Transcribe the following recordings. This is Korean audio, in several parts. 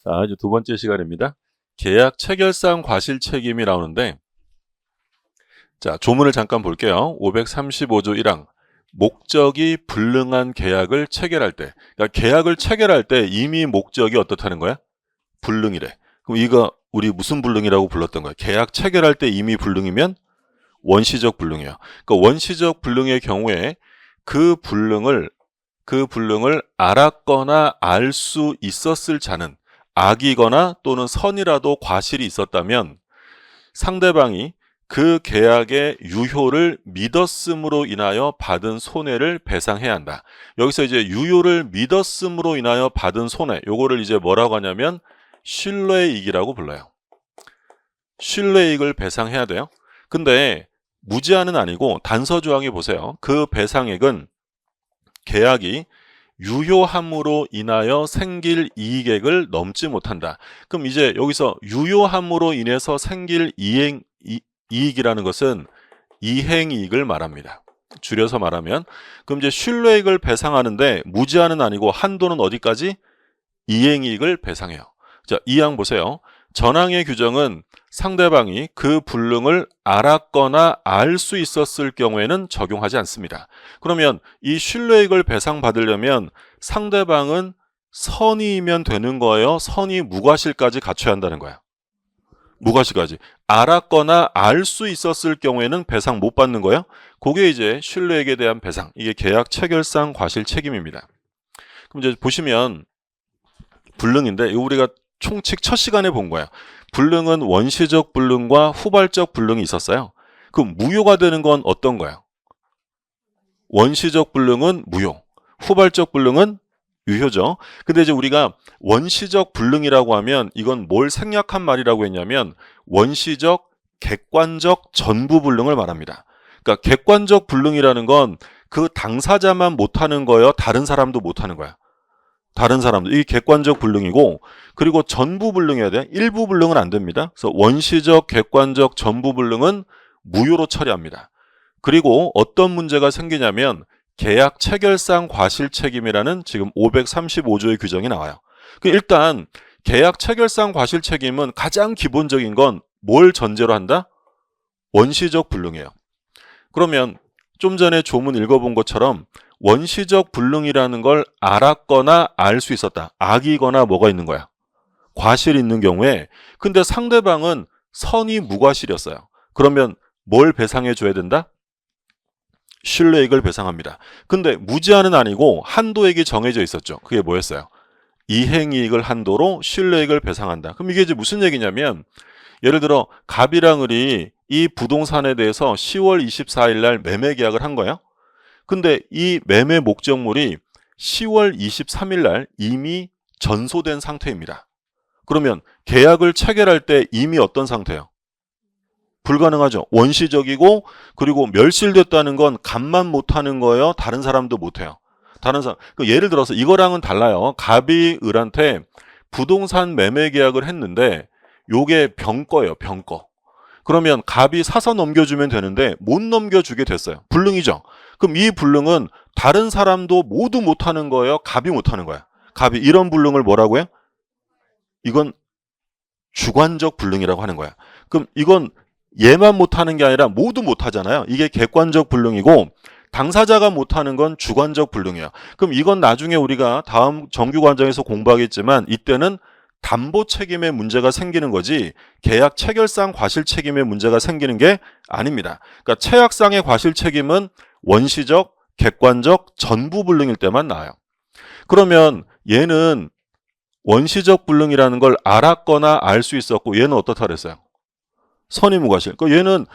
자, 이제 두 번째 시간입니다. 계약 체결상 과실 책임이 나오는데, 자, 조문을 잠깐 볼게요. 535조 1항. 목적이 불능한 계약을 체결할 때, 그러니까 계약을 체결할 때 이미 목적이 어떻다는 거야? 불능이래. 그럼 이거 우리 무슨 불능이라고 불렀던 거야? 계약 체결할 때 이미 불능이면 원시적 불능이야. 그러니까 원시적 불능의 경우에 그 불능을 알았거나 알 수 있었을 자는 악이거나 또는 선이라도 과실이 있었다면 상대방이 그 계약의 유효를 믿었음으로 인하여 받은 손해를 배상해야 한다. 여기서 이제 유효를 믿었음으로 인하여 받은 손해, 요거를 이제 뭐라고 하냐면 신뢰이익이라고 불러요. 신뢰이익을 배상해야 돼요. 근데 무제한은 아니고 단서 조항에 보세요. 그 배상액은 계약이 유효함으로 인하여 생길 이익액을 넘지 못한다. 그럼 이제 여기서 유효함으로 인해서 생길 이익이라는 것은 이행이익을 말합니다. 줄여서 말하면 그럼 이제 신뢰이익을 배상하는데 무제한은 아니고 한도는 어디까지? 이행이익을 배상해요. 자, 이 항 보세요. 전항의 규정은 상대방이 그 불능을 알았거나 알 수 있었을 경우에는 적용하지 않습니다. 그러면 이 신뢰이익을 배상받으려면 상대방은 선의이면 되는 거예요? 선의 무과실까지 갖춰야 한다는 거야. 무과실까지. 알았거나 알 수 있었을 경우에는 배상 못 받는 거예요? 그게 이제 신뢰이익에 대한 배상. 이게 계약 체결상 과실 책임입니다. 그럼 이제 보시면 불능인데 이거 우리가 총칙 첫 시간에 본 거야. 불능은 원시적 불능과 후발적 불능이 있었어요. 그럼 무효가 되는 건 어떤 거야? 원시적 불능은 무효, 후발적 불능은 유효죠. 근데 이제 우리가 원시적 불능이라고 하면 이건 뭘 생략한 말이라고 했냐면 원시적 객관적 전부 불능을 말합니다. 그러니까 객관적 불능이라는 건 그 당사자만 못하는 거예요? 다른 사람도 못하는 거야? 다른 사람들, 이 객관적 불능이고, 그리고 전부 불능해야 돼. 일부 불능은 안 됩니다. 그래서 원시적, 객관적, 전부 불능은 무효로 처리합니다. 그리고 어떤 문제가 생기냐면 계약 체결상 과실 책임이라는 지금 535조의 규정이 나와요. 일단 계약 체결상 과실 책임은 가장 기본적인 건 뭘 전제로 한다? 원시적 불능이에요. 그러면 좀 전에 조문 읽어본 것처럼 원시적 불능이라는 걸 알았거나 알 수 있었다. 악이거나 뭐가 있는 거야? 과실이 있는 경우에 근데 상대방은 선이 무과실이었어요. 그러면 뭘 배상해 줘야 된다? 신뢰이익을 배상합니다. 근데 무제한은 아니고 한도액이 정해져 있었죠. 그게 뭐였어요? 이행이익을 한도로 신뢰이익을 배상한다. 그럼 이게 이제 무슨 얘기냐면 예를 들어 갑이랑 을이 이 부동산에 대해서 10월 24일 날 매매 계약을 한 거예요. 근데 이 매매 목적물이 10월 23일 날 이미 전소된 상태입니다. 그러면 계약을 체결할 때 이미 어떤 상태예요? 불가능하죠. 원시적이고 그리고 멸실됐다는 건 갑만 못하는 거예요? 다른 사람도 못해요? 다른 사람. 예를 들어서 이거랑은 달라요. 갑이 을한테 부동산 매매 계약을 했는데 요게 병거예요. 병거. 그러면 갑이 사서 넘겨주면 되는데 못 넘겨주게 됐어요. 불능이죠. 그럼 이 불능은 다른 사람도 모두 못하는 거예요? 갑이 못하는 거야? 갑이 이런 불능을 뭐라고 해요? 이건 주관적 불능이라고 하는 거야. 그럼 이건 얘만 못하는 게 아니라 모두 못하잖아요. 이게 객관적 불능이고 당사자가 못하는 건 주관적 불능이에요. 그럼 이건 나중에 우리가 다음 정규 과정에서 공부하겠지만 이때는 담보 책임의 문제가 생기는 거지 계약 체결상 과실 책임의 문제가 생기는 게 아닙니다. 그러니까 체약상의 과실 책임은 원시적, 객관적, 전부 불능일 때만 나와요. 그러면 얘는 원시적 불능이라는 걸 알았거나 알 수 있었고 얘는 어떻다 그랬어요? 선의무과실. 그러니까 얘는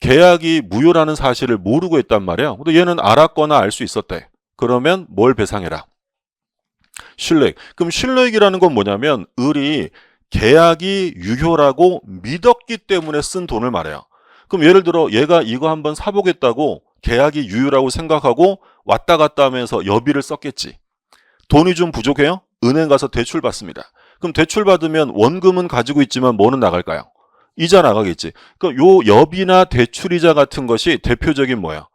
계약이 무효라는 사실을 모르고 있단 말이에요. 근데 얘는 알았거나 알 수 있었대. 그러면 뭘 배상해라? 신뢰익. 그럼 신뢰익이라는 건 뭐냐면 을이 계약이 유효라고 믿었기 때문에 쓴 돈을 말해요. 그럼 예를 들어 얘가 이거 한번 사보겠다고 계약이 유효라고 생각하고 왔다 갔다 하면서 여비를 썼겠지. 돈이 좀 부족해요? 은행 가서 대출 받습니다. 그럼 대출 받으면 원금은 가지고 있지만 뭐는 나갈까요? 이자 나가겠지. 그러니까 요 여비나 대출이자 같은 것이 대표적인 뭐야?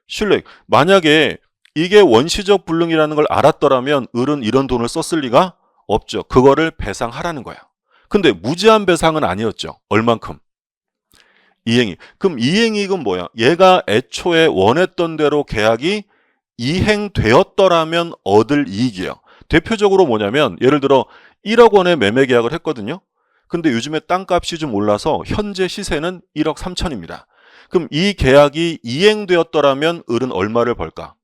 신뢰익. 만약에 이게 원시적 불능이라는 걸 알았더라면 을은 이런 돈을 썼을 리가 없죠. 그거를 배상하라는 거야. 근데 무제한 배상은 아니었죠. 얼만큼? 이행이익. 그럼 이행이익은 뭐야? 얘가 애초에 원했던 대로 계약이 이행되었더라면 얻을 이익이에요. 대표적으로 뭐냐면 예를 들어 1억 원의 매매 계약을 했거든요. 근데 요즘에 땅값이 좀 올라서 현재 시세는 1억 3천입니다. 그럼 이 계약이 이행되었더라면 을은 얼마를 벌까?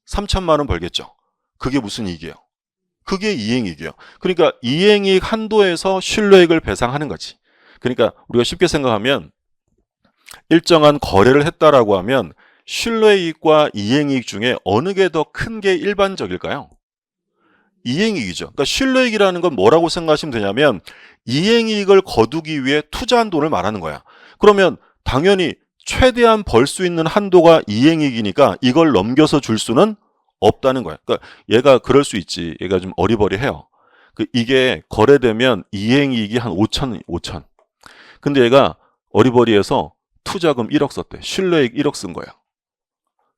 3천만 원 벌겠죠. 그게 무슨 이익이에요? 그게 이행이익이에요. 그러니까 이행이익 한도에서 신뢰익을 배상하는 거지. 그러니까 우리가 쉽게 생각하면 일정한 거래를 했다라고 하면 신뢰이익과 이행이익 중에 어느 게 더 큰 게 일반적일까요? 이행이익이죠. 그러니까 신뢰이익이라는 건 뭐라고 생각하시면 되냐면 이행이익을 거두기 위해 투자한 돈을 말하는 거야. 그러면 당연히 최대한 벌 수 있는 한도가 이행이익이니까 이걸 넘겨서 줄 수는 없다는 거야. 그러니까 얘가 그럴 수 있지. 얘가 좀 어리버리해요. 이게 거래되면 이행이익이 한 5천. 근데 얘가 어리버리해서 투자금 1억 썼대. 신뢰이익 1억 쓴 거야.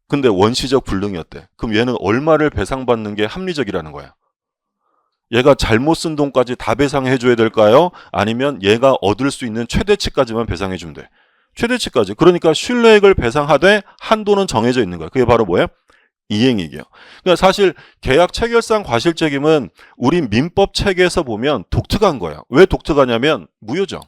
근데 원시적 불능이었대. 그럼 얘는 얼마를 배상받는 게 합리적이라는 거야. 얘가 잘못 쓴 돈까지 다 배상해 줘야 될까요? 아니면 얘가 얻을 수 있는 최대치까지만 배상해 주면 돼. 최대치까지. 그러니까 신뢰액을 배상하되 한도는 정해져 있는 거야. 그게 바로 뭐예요? 이행이익이에요. 그러니까 사실 계약 체결상 과실책임은 우리 민법 체계에서 보면 독특한 거야. 왜 독특하냐면 무효죠.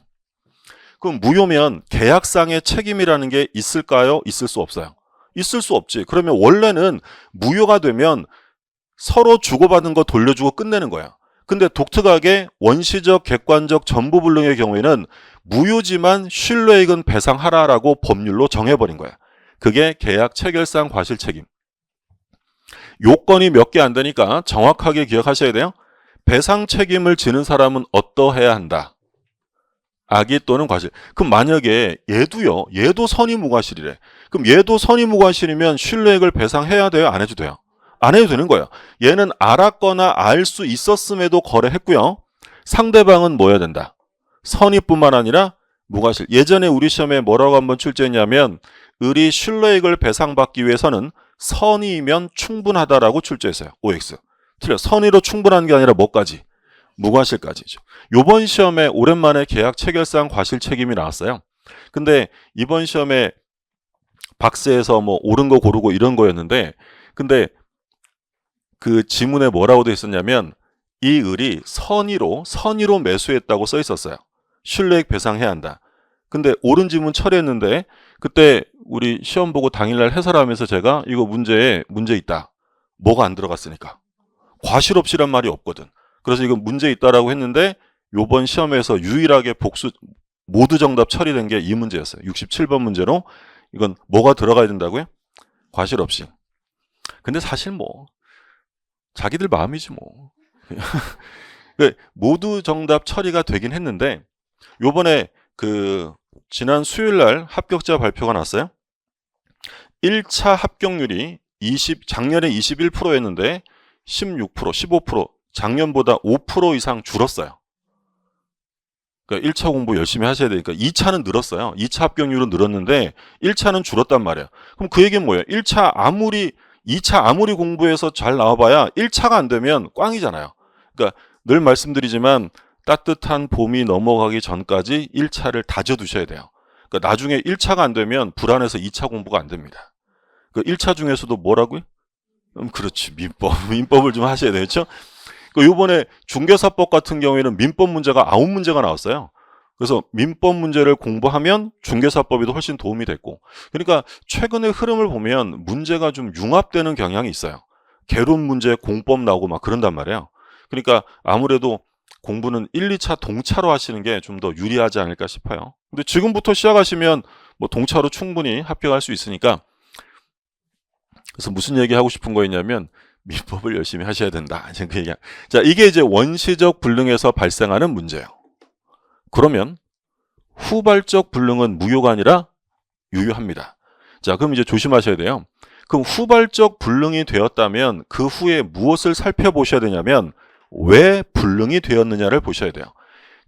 그럼 무효면 계약상의 책임이라는 게 있을까요? 있을 수 없어요. 있을 수 없지. 그러면 원래는 무효가 되면 서로 주고받은 거 돌려주고 끝내는 거야. 근데 독특하게 원시적, 객관적 전부불능의 경우에는 무효지만 신뢰익은 배상하라라고 법률로 정해버린 거야. 그게 계약 체결상 과실책임. 요건이 몇 개 안 되니까 정확하게 기억하셔야 돼요. 배상 책임을 지는 사람은 어떠해야 한다. 악의 또는 과실. 그럼 만약에 얘도 선의무과실이래. 그럼 얘도 선의무과실이면 신뢰액을 배상해야 돼요? 안 해도 돼요? 안 해도 되는 거예요. 얘는 알았거나 알 수 있었음에도 거래했고요. 상대방은 뭐 해야 된다? 선의뿐만 아니라 무과실. 예전에 우리 시험에 뭐라고 한번 출제했냐면 을이 신뢰액을 배상받기 위해서는 선의면 충분하다라고 출제했어요. OX. 틀려. 선의로 충분한 게 아니라 뭐까지? 무과실까지죠. 이번 시험에 오랜만에 계약 체결상 과실 책임이 나왔어요. 근데 이번 시험에 박스에서 뭐 옳은 거 고르고 이런 거였는데 근데 그 지문에 뭐라고 돼 있었냐면 이 을이 선의로 매수했다고 써 있었어요. 신뢰액 배상해야 한다. 근데 옳은 지문 처리했는데 그때 우리 시험 보고 당일날 해설하면서 제가 이거 문제 있다. 뭐가 안 들어갔으니까. 과실 없이란 말이 없거든. 그래서 이거 문제 있다라고 했는데 요번 시험에서 유일하게 모두 정답 처리된 게 이 문제였어요. 67번 문제로 이건 뭐가 들어가야 된다고요? 과실 없이. 근데 사실 뭐 자기들 마음이지 뭐. 모두 정답 처리가 되긴 했는데 요번에 지난 수요일날 합격자 발표가 났어요. 1차 합격률이 작년에 21%였는데 16%, 15%, 작년보다 5% 이상 줄었어요. 그러니까 1차 공부 열심히 하셔야 되니까 2차는 늘었어요. 2차 합격률은 늘었는데 1차는 줄었단 말이에요. 그럼 그 얘기는 뭐예요? 2차 아무리 공부해서 잘 나와봐야 1차가 안 되면 꽝이잖아요. 그러니까 늘 말씀드리지만 따뜻한 봄이 넘어가기 전까지 1차를 다져두셔야 돼요. 그러니까 나중에 1차가 안 되면 불안해서 2차 공부가 안 됩니다. 그 1차 중에서도 뭐라고요? 그렇지. 민법을 좀 하셔야 되겠죠? 요번에 중개사법 같은 경우에는 민법 문제가 9문제가 나왔어요. 그래서 민법 문제를 공부하면 중개사법에도 훨씬 도움이 됐고. 그러니까 최근의 흐름을 보면 문제가 좀 융합되는 경향이 있어요. 개론 문제, 공법 나오고 막 그런단 말이에요. 그러니까 아무래도 공부는 1, 2차 동차로 하시는 게 좀 더 유리하지 않을까 싶어요. 근데 지금부터 시작하시면 뭐 동차로 충분히 합격할 수 있으니까. 그래서 무슨 얘기 하고 싶은 거였냐면 민법을 열심히 하셔야 된다. 자, 이게 이제 원시적 불능에서 발생하는 문제예요. 그러면 후발적 불능은 무효가 아니라 유효합니다. 자, 그럼 이제 조심하셔야 돼요. 그럼 후발적 불능이 되었다면 그 후에 무엇을 살펴보셔야 되냐면 왜 불능이 되었느냐를 보셔야 돼요.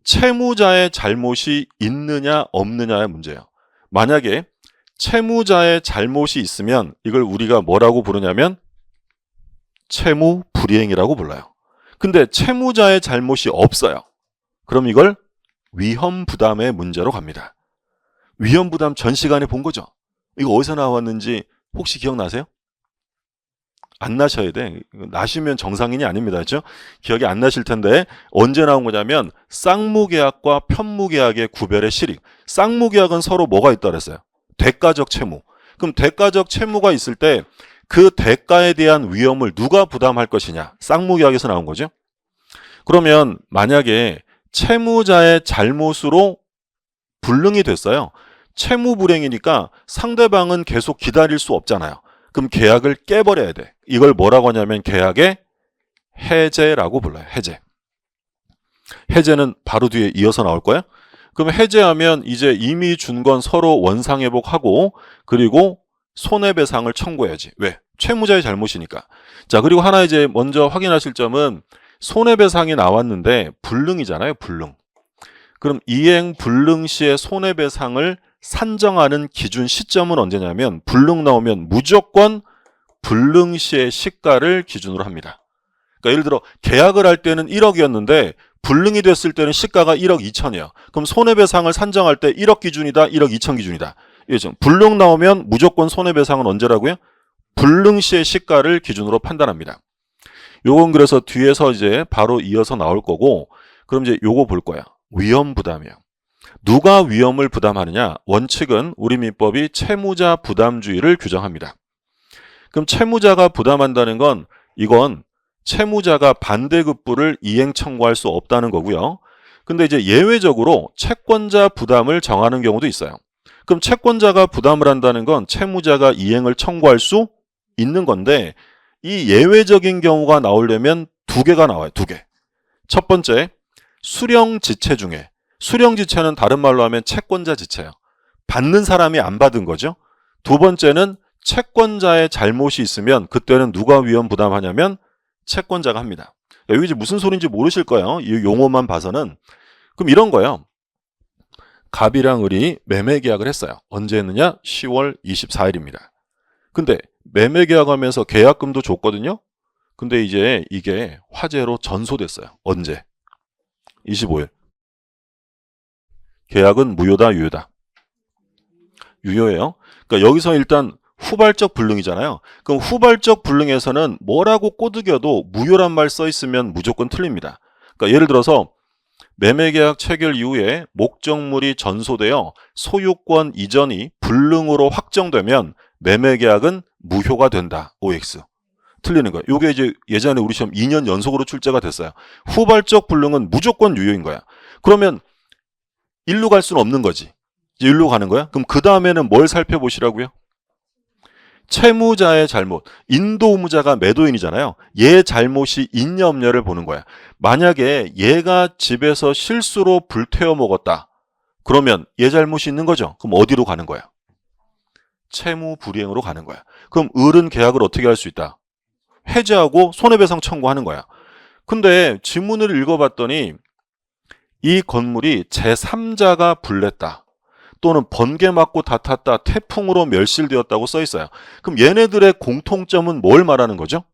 채무자의 잘못이 있느냐 없느냐의 문제예요. 만약에 채무자의 잘못이 있으면 이걸 우리가 뭐라고 부르냐면 채무 불이행이라고 불러요. 근데 채무자의 잘못이 없어요. 그럼 이걸 위험부담의 문제로 갑니다. 위험부담 전 시간에 본 거죠. 이거 어디서 나왔는지 혹시 기억나세요? 안 나셔야 돼. 나시면 정상인이 아닙니다. 그렇죠? 기억이 안 나실 텐데 언제 나온 거냐면 쌍무계약과 편무계약의 구별의 실익. 쌍무계약은 서로 뭐가 있다 그랬어요? 대가적 채무. 그럼 대가적 채무가 있을 때 그 대가에 대한 위험을 누가 부담할 것이냐. 쌍무계약에서 나온 거죠. 그러면 만약에 채무자의 잘못으로 불능이 됐어요. 채무 불행이니까 상대방은 계속 기다릴 수 없잖아요. 그럼 계약을 깨버려야 돼. 이걸 뭐라고 하냐면 계약의 해제라고 불러요. 해제. 해제는 바로 뒤에 이어서 나올 거예요. 그럼 해제하면 이제 이미 준 건 서로 원상회복하고 그리고 손해배상을 청구해야지. 왜? 채무자의 잘못이니까. 자, 그리고 하나 이제 먼저 확인하실 점은 손해배상이 나왔는데 불능이잖아요. 불능. 그럼 이행 불능 시의 손해배상을 산정하는 기준 시점은 언제냐면 불능 나오면 무조건 불능 시의 시가를 기준으로 합니다. 그러니까 예를 들어 계약을 할 때는 1억이었는데 불능이 됐을 때는 시가가 1억 2천이야. 그럼 손해배상을 산정할 때 1억 기준이다, 1억 2천 기준이다. 불능 나오면 무조건 손해배상은 언제라고요? 불능 시의 시가를 기준으로 판단합니다. 요건 그래서 뒤에서 이제 바로 이어서 나올 거고 그럼 이제 요거 볼 거야. 위험 부담이야. 누가 위험을 부담하느냐? 원칙은 우리 민법이 채무자 부담주의를 규정합니다. 그럼 채무자가 부담한다는 건 이건 채무자가 반대급부를 이행 청구할 수 없다는 거고요. 근데 이제 예외적으로 채권자 부담을 정하는 경우도 있어요. 그럼 채권자가 부담을 한다는 건 채무자가 이행을 청구할 수 있는 건데 이 예외적인 경우가 나오려면 두 개가 나와요. 두 개. 첫 번째, 수령지체 중에 수령지체는 다른 말로 하면 채권자 지체예요. 받는 사람이 안 받은 거죠. 두 번째는 채권자의 잘못이 있으면 그때는 누가 위험 부담하냐면 채권자가 합니다. 여기 이제 무슨 소리인지 모르실 거예요. 이 용어만 봐서는. 그럼 이런 거예요. 갑이랑 을이 매매 계약을 했어요. 언제 했느냐? 10월 24일입니다. 근데 매매 계약하면서 계약금도 줬거든요. 근데 이제 이게 화재로 전소됐어요. 언제? 25일. 계약은 무효다, 유효다? 유효예요. 그러니까 여기서 일단 후발적 불능이잖아요. 그럼 후발적 불능에서는 뭐라고 꼬드겨도 무효란 말 써 있으면 무조건 틀립니다. 그러니까 예를 들어서 매매계약 체결 이후에 목적물이 전소되어 소유권 이전이 불능으로 확정되면 매매계약은 무효가 된다. OX. 틀리는 거예요. 이게 이제 예전에 우리 시험 2년 연속으로 출제가 됐어요. 후발적 불능은 무조건 유효인 거야. 그러면 일로 갈 수는 없는 거지. 이제 일로 가는 거야? 그럼 그 다음에는 뭘 살펴보시라고요? 채무자의 잘못. 인도의무자가 매도인이잖아요. 얘 잘못이 있냐 없냐를 보는 거야. 만약에 얘가 집에서 실수로 불 태워 먹었다. 그러면 얘 잘못이 있는 거죠. 그럼 어디로 가는 거야? 채무 불이행으로 가는 거야. 그럼 을은 계약을 어떻게 할 수 있다? 해제하고 손해배상 청구하는 거야. 근데 지문을 읽어봤더니 이 건물이 제3자가 불냈다. 또는 번개 맞고 다 탔다, 태풍으로 멸실되었다고 써 있어요. 그럼 얘네들의 공통점은 뭘 말하는 거죠?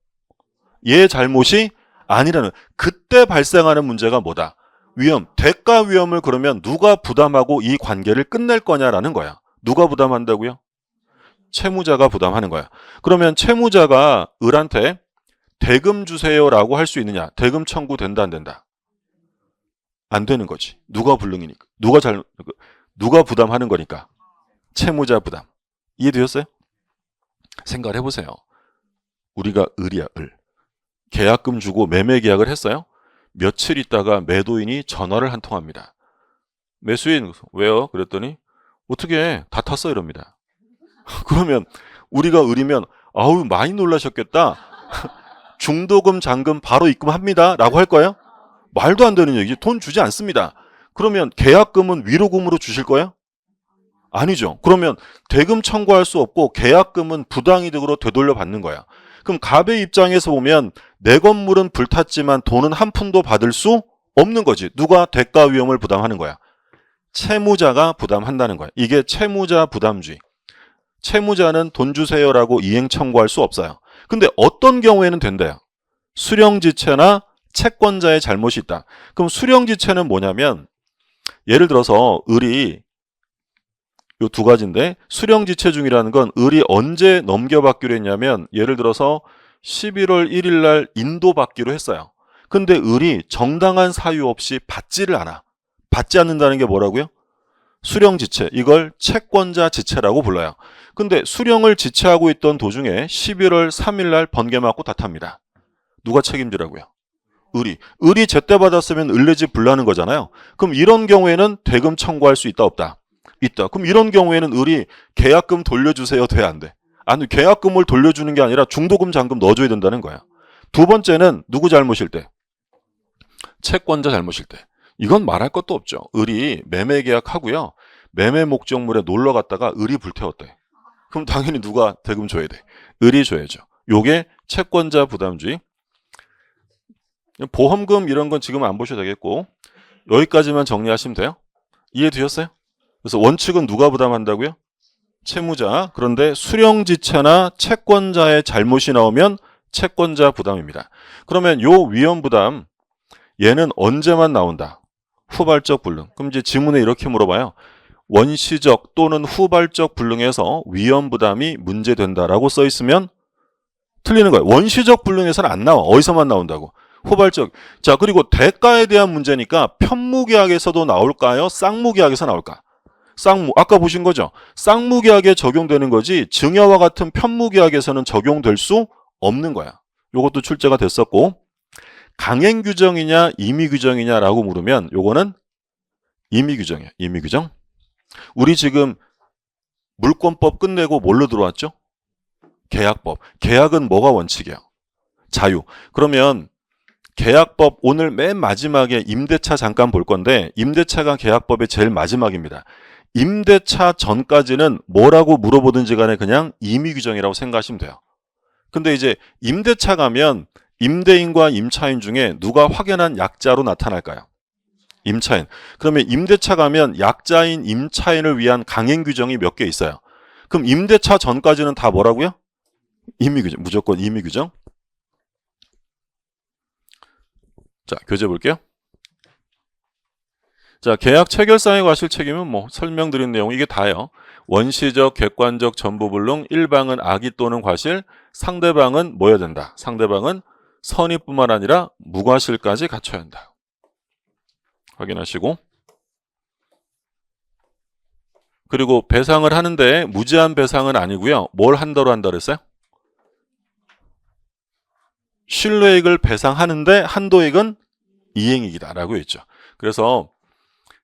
얘 잘못이 아니라는, 그때 발생하는 문제가 뭐다? 위험, 대가 위험을 그러면 누가 부담하고 이 관계를 끝낼 거냐라는 거야. 누가 부담한다고요? 채무자가 부담하는 거야. 그러면 채무자가 을한테 대금 주세요라고 할 수 있느냐? 대금 청구 된다, 안 된다? 안 되는 거지. 누가 불능이니까. 누가 부담하는 거니까. 채무자 부담. 이해되셨어요? 생각을 해보세요. 우리가 을이야, 을. 계약금 주고 매매 계약을 했어요. 며칠 있다가 매도인이 전화를 한 통 합니다. 매수인, 왜요? 그랬더니 어떻게 다 탔어? 이럽니다. 그러면 우리가 을이면 아우 많이 놀라셨겠다. 중도금, 잔금 바로 입금합니다. 라고 할 거예요? 말도 안 되는 얘기지. 돈 주지 않습니다. 그러면 계약금은 위로금으로 주실 거예요? 아니죠. 그러면 대금 청구할 수 없고 계약금은 부당이득으로 되돌려 받는 거야. 그럼 갑의 입장에서 보면 내 건물은 불탔지만 돈은 한 푼도 받을 수 없는 거지. 누가 대가 위험을 부담하는 거야? 채무자가 부담한다는 거야. 이게 채무자 부담주의. 채무자는 돈 주세요라고 이행 청구할 수 없어요. 근데 어떤 경우에는 된대요. 수령지체나 채권자의 잘못이 있다. 그럼 수령지체는 뭐냐면 예를 들어서 을이 요 두 가지인데 수령지체 중이라는 건 을이 언제 넘겨받기로 했냐면 예를 들어서 11월 1일 날 인도받기로 했어요. 근데 을이 정당한 사유 없이 받지를 않아. 받지 않는다는 게 뭐라고요? 수령지체. 이걸 채권자 지체라고 불러요. 근데 수령을 지체하고 있던 도중에 11월 3일 날 번개 맞고 다 탑니다. 누가 책임지라고요? 을이 제때 받았으면 을내지 불라는 거잖아요. 그럼 이런 경우에는 대금 청구할 수 있다 없다? 있다. 그럼 이런 경우에는 을이 계약금 돌려주세요 돼 안 돼? 아니 계약금을 돌려주는 게 아니라 중도금 잔금 넣어줘야 된다는 거야. 두 번째는 누구 잘못일 때? 채권자 잘못일 때. 이건 말할 것도 없죠. 을이 매매 계약하고요. 매매 목적물에 놀러 갔다가 을이 불태웠대. 그럼 당연히 누가 대금 줘야 돼? 을이 줘야죠. 요게 채권자 부담주의. 보험금 이런 건 지금 안 보셔도 되겠고 여기까지만 정리하시면 돼요. 이해되셨어요? 그래서 원칙은 누가 부담한다고요? 채무자. 그런데 수령지체나 채권자의 잘못이 나오면 채권자 부담입니다. 그러면 요 위험부담 얘는 언제만 나온다? 후발적 불능. 그럼 이제 지문에 이렇게 물어봐요. 원시적 또는 후발적 불능에서 위험부담이 문제된다라고 써 있으면 틀리는 거예요. 원시적 불능에서는 안 나와. 어디서만 나온다고? 후발적. 자, 그리고 대가에 대한 문제니까 편무계약에서도 나올까요? 쌍무계약에서 나올까? 쌍무. 아까 보신 거죠? 쌍무계약에 적용되는 거지 증여와 같은 편무계약에서는 적용될 수 없는 거야. 요것도 출제가 됐었고 강행규정이냐 임의규정이냐라고 물으면 요거는 임의규정이야. 임의규정. 우리 지금 물권법 끝내고 뭘로 들어왔죠? 계약법. 계약은 뭐가 원칙이야? 자유. 그러면 계약법 오늘 맨 마지막에 임대차 잠깐 볼 건데 임대차가 계약법의 제일 마지막입니다. 임대차 전까지는 뭐라고 물어보든지 간에 그냥 임의규정이라고 생각하시면 돼요. 근데 이제 임대차 가면 임대인과 임차인 중에 누가 확연한 약자로 나타날까요? 임차인. 그러면 임대차 가면 약자인 임차인을 위한 강행규정이 몇 개 있어요. 그럼 임대차 전까지는 다 뭐라고요? 임의규정. 무조건 임의규정. 자, 교재 볼게요. 자, 계약 체결상의 과실 책임은 뭐 설명드린 내용 이게 다예요. 원시적, 객관적 전부불능, 일방은 악의 또는 과실, 상대방은 뭐여야 된다? 상대방은 선의뿐만 아니라 무과실까지 갖춰야 한다. 확인하시고 그리고 배상을 하는데 무제한 배상은 아니고요. 뭘 한다로 한다 그랬어요? 신뢰익을 배상하는데 한도액은 이행이익이다라고 했죠. 그래서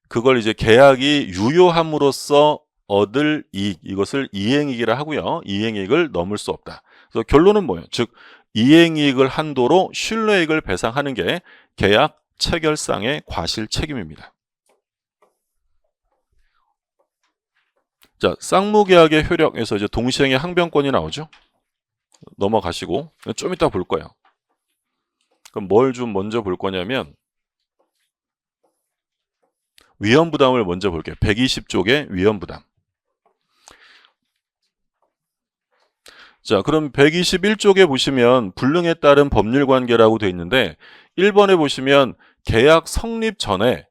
그걸 이제 계약이 유효함으로써 얻을 이익, 이것을 이행이익이라 하고요. 이행이익을 넘을 수 없다. 그래서 결론은 뭐예요? 즉 이행이익을 한도로 신뢰익을 배상하는 게 계약 체결상의 과실 책임입니다. 자, 쌍무계약의 효력에서 이제 동시행의 항변권이 나오죠. 넘어가시고 좀 이따 볼 거예요. 그럼 뭘 좀 먼저 볼 거냐면 위험부담을 먼저 볼게요. 120쪽의 위험부담. 자, 그럼 121쪽에 보시면 불능에 따른 법률관계라고 되어 있는데 1번에 보시면 계약 성립 전에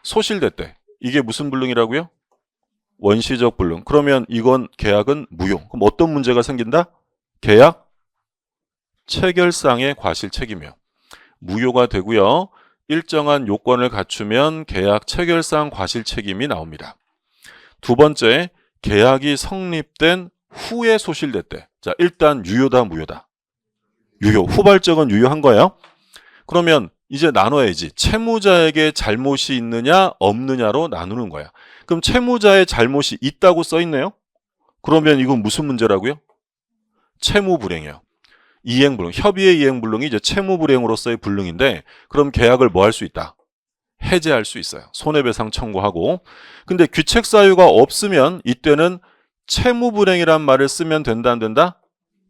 소실됐대. 이게 무슨 불능이라고요? 원시적 불능. 그러면 이건 계약은 무효. 그럼 어떤 문제가 생긴다? 계약 체결상의 과실 책임이요. 무효가 되고요. 일정한 요건을 갖추면 계약 체결상 과실 책임이 나옵니다. 두 번째, 계약이 성립된 후에 소실됐대. 자, 일단 유효다, 무효다? 유효. 후발적은 유효한 거예요. 그러면 이제 나눠야지. 채무자에게 잘못이 있느냐, 없느냐로 나누는 거야. 그럼 채무자의 잘못이 있다고 써 있네요? 그러면 이건 무슨 문제라고요? 채무불행이에요. 이행불능. 협의의 이행불능이 이제 채무불행으로서의 불능인데 그럼 계약을 뭐 할 수 있다? 해제할 수 있어요. 손해배상 청구하고. 근데 귀책 사유가 없으면 이때는 채무불행이란 말을 쓰면 된다, 안 된다?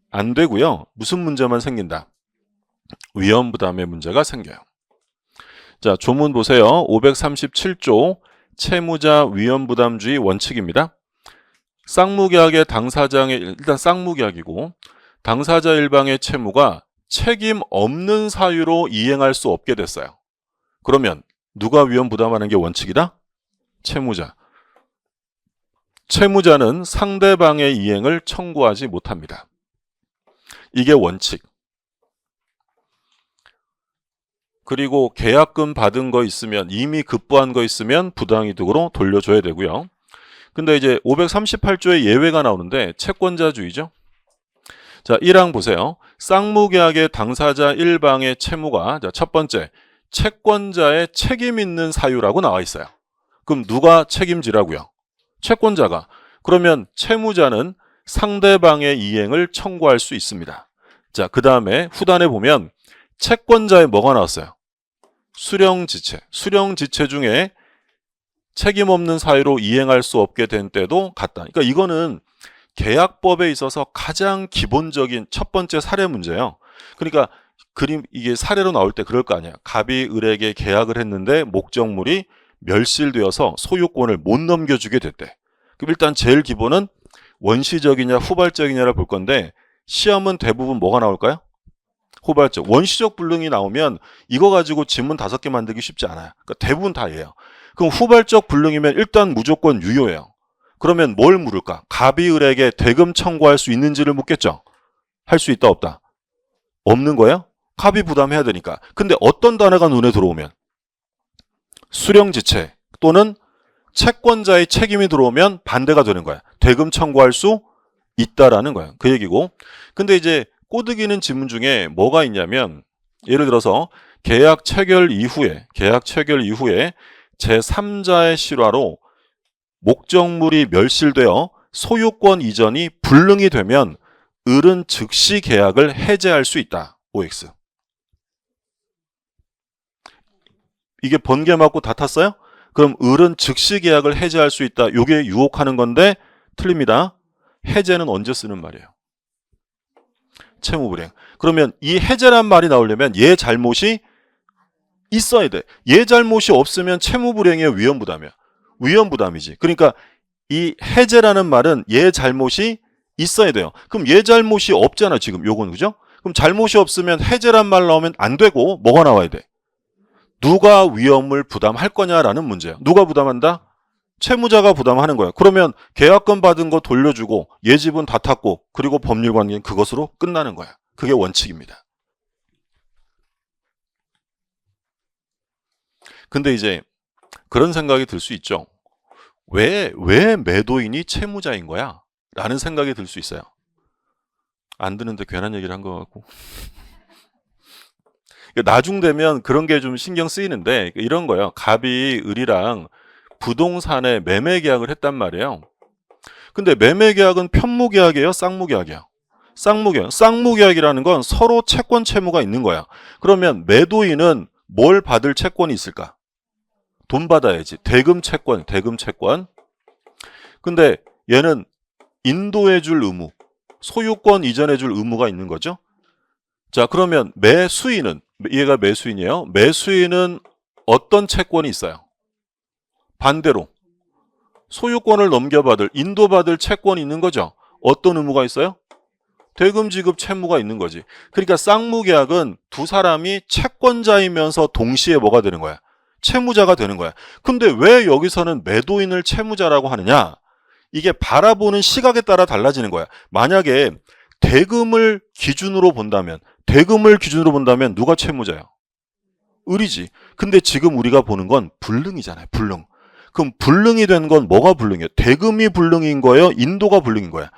안 되고요. 무슨 문제만 생긴다? 위험부담의 문제가 생겨요. 자, 조문 보세요. 537조 채무자 위험부담주의 원칙입니다. 쌍무계약의 당사자의 일단 쌍무계약이고 당사자 일방의 채무가 책임 없는 사유로 이행할 수 없게 됐어요. 그러면 누가 위험 부담하는 게 원칙이다? 채무자. 채무자는 상대방의 이행을 청구하지 못합니다. 이게 원칙. 그리고 계약금 받은 거 있으면, 이미 급부한 거 있으면 부당이득으로 돌려줘야 되고요. 근데 이제 538조에 예외가 나오는데 채권자주의죠. 자, 1항 보세요. 쌍무계약의 당사자 1방의 채무가, 자, 첫 번째, 채권자의 책임 있는 사유라고 나와 있어요. 그럼 누가 책임지라고요? 채권자가. 그러면 채무자는 상대방의 이행을 청구할 수 있습니다. 자, 그 다음에 후단에 보면 채권자에 뭐가 나왔어요? 수령지체. 수령지체 중에 책임 없는 사유로 이행할 수 없게 된 때도 같다. 그러니까 이거는 계약법에 있어서 가장 기본적인 첫 번째 사례 문제예요. 그러니까 이게 사례로 나올 때 그럴 거 아니야. 갑이 을에게 계약을 했는데 목적물이 멸실되어서 소유권을 못 넘겨주게 됐대. 그럼 일단 제일 기본은 원시적이냐 후발적이냐를 볼 건데, 시험은 대부분 뭐가 나올까요? 후발적. 원시적 불능이 나오면 이거 가지고 지문 5개 만들기 쉽지 않아요. 그러니까 대부분 다 예요. 그럼 후발적 불능이면 일단 무조건 유효예요. 그러면 뭘 물을까? 갑이 을에게 대금 청구할 수 있는지를 묻겠죠. 할 수 있다 없다? 없는 거예요? 갑이 부담해야 되니까. 근데 어떤 단어가 눈에 들어오면? 수령지체 또는 채권자의 책임이 들어오면 반대가 되는 거야. 대금 청구할 수 있다라는 거야. 그 얘기고. 근데 이제 꼬드기는 지문 중에 뭐가 있냐면, 예를 들어서 계약 체결 이후에 제3자의 실화로 목적물이 멸실되어 소유권 이전이 불능이 되면 을은 즉시 계약을 해제할 수 있다. OX. 이게 번개 맞고 다 탔어요? 그럼 을은 즉시 계약을 해제할 수 있다. 이게 유혹하는 건데 틀립니다. 해제는 언제 쓰는 말이에요? 채무불이행. 그러면 이 해제란 말이 나오려면 얘 잘못이 있어야 돼. 얘 잘못이 없으면 채무불이행의 위험부담이야. 위험부담이지. 그러니까 이 해제라는 말은 얘 잘못이 있어야 돼요. 그럼 얘 잘못이 없잖아 지금 요건. 그죠? 그럼 잘못이 없으면 해제란 말 나오면 안 되고 뭐가 나와야 돼? 누가 위험을 부담할 거냐라는 문제야. 누가 부담한다? 채무자가 부담하는 거야. 그러면 계약금 받은 거 돌려주고 얘 집은 다 탔고 그리고 법률관계는 그것으로 끝나는 거야. 그게 원칙입니다. 근데 이제 그런 생각이 들 수 있죠. 왜 매도인이 채무자인 거야? 라는 생각이 들 수 있어요. 안 드는데 괜한 얘기를 한 것 같고. 나중 되면 그런 게 좀 신경 쓰이는데 이런 거예요. 갑이 을이랑 부동산에 매매 계약을 했단 말이에요. 근데 매매 계약은 편무 계약이에요? 쌍무 계약이에요? 쌍무계약. 쌍무계약이라는 건 서로 채권 채무가 있는 거야. 그러면 매도인은 뭘 받을 채권이 있을까? 돈 받아야지. 대금 채권. 근데 얘는 인도해 줄 의무, 소유권 이전해 줄 의무가 있는 거죠. 자, 그러면 매수인은, 얘가 매수인이에요. 매수인은 어떤 채권이 있어요? 반대로 소유권을 넘겨받을, 인도받을 채권이 있는 거죠. 어떤 의무가 있어요? 대금 지급 채무가 있는 거지. 그러니까 쌍무계약은 두 사람이 채권자이면서 동시에 뭐가 되는 거야? 채무자가 되는 거야. 근데 왜 여기서는 매도인을 채무자라고 하느냐? 이게 바라보는 시각에 따라 달라지는 거야. 만약에 대금을 기준으로 본다면 누가 채무자야? 을이지. 근데 지금 우리가 보는 건 불능이잖아요. 불능. 그럼 불능이 된 건 뭐가 불능이에요? 대금이 불능인 거예요? 인도가 불능인 거야?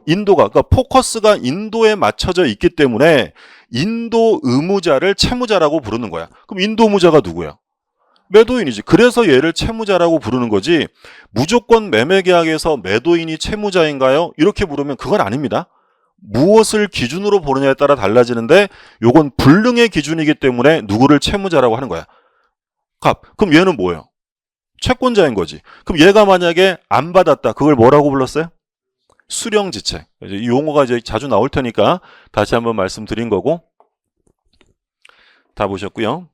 인도가, 그러니까 포커스가 인도에 맞춰져 있기 때문에 인도 의무자를 채무자라고 부르는 거야. 그럼 인도 의무자가 누구야? 매도인이지. 그래서 얘를 채무자라고 부르는 거지. 무조건 매매계약에서 매도인이 채무자인가요? 이렇게 물으면 그건 아닙니다. 무엇을 기준으로 보느냐에 따라 달라지는데 요건 불능의 기준이기 때문에 누구를 채무자라고 하는 거야. 갑. 그럼 얘는 뭐예요? 채권자인 거지. 그럼 얘가 만약에 안 받았다. 그걸 뭐라고 불렀어요? 수령지체. 이 용어가 이제 자주 나올 테니까 다시 한번 말씀드린 거고. 다 보셨고요.